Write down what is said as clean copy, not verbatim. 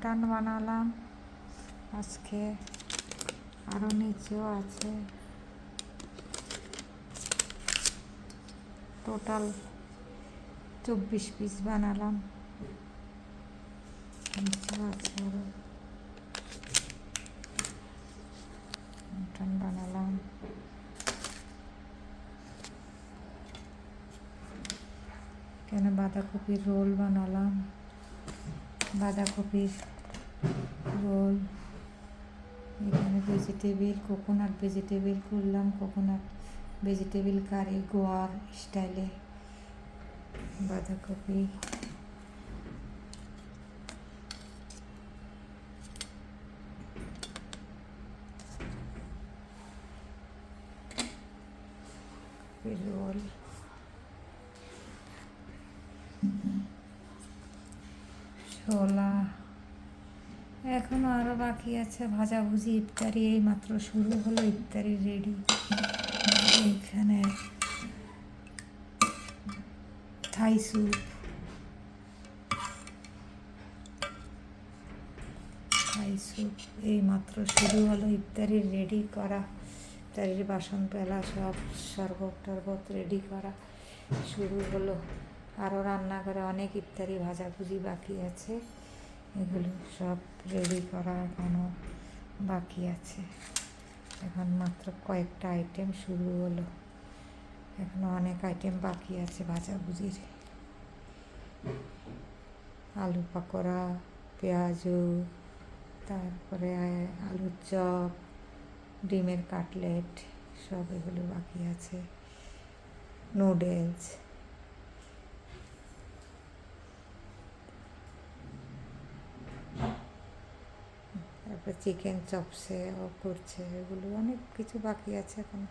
Mutton বানালাম আজকে, আরও নিচেও আছে। টোটাল 24 পিস বানালাম, নিচেও আছে আরও। মাটন বানালাম। এখানে বাঁধাকপির রোল বানালাম, বাঁধাকপির রোল। এখানে ভেজিটেবিল, কোকোনাট ভেজিটেবিল করলাম, কোকোনাট ভেজিটেবিল কারি গোয়ার স্টাইলে। বাঁধাকপি, রোল, ছোলা। এখনো আরও বাকি আছে ভাজাভুজি। ইফতারি এই মাত্র শুরু হলো, ইফতারি রেডি। এইখানে থাই স্যুপ, থাই স্যুপ এই মাত্র শুরু হলো। ইফতারির রেডি করা, ইফতারির বাসন পেলা সব, শরবত টরবত রেডি করা শুরু হলো। আরও রান্নাঘরে অনেক ইফতারি ভাজাভুজি বাকি আছে, এগুলো সব রেডি করা এখনও বাকি আছে। এখন মাত্র কয়েকটা আইটেম শুরু হলো, এখনও অনেক আইটেম বাকি আছে ভাজাভুজির। আলু পকোড়া, পেঁয়াজু, তারপরে আলুর চপ, ডিমের কাটলেট, সব এগুলো বাকি আছে। নুডলস, তারপরে চিকেন চপসে ও করছে, এগুলো অনেক কিছু বাকি আছে এখন।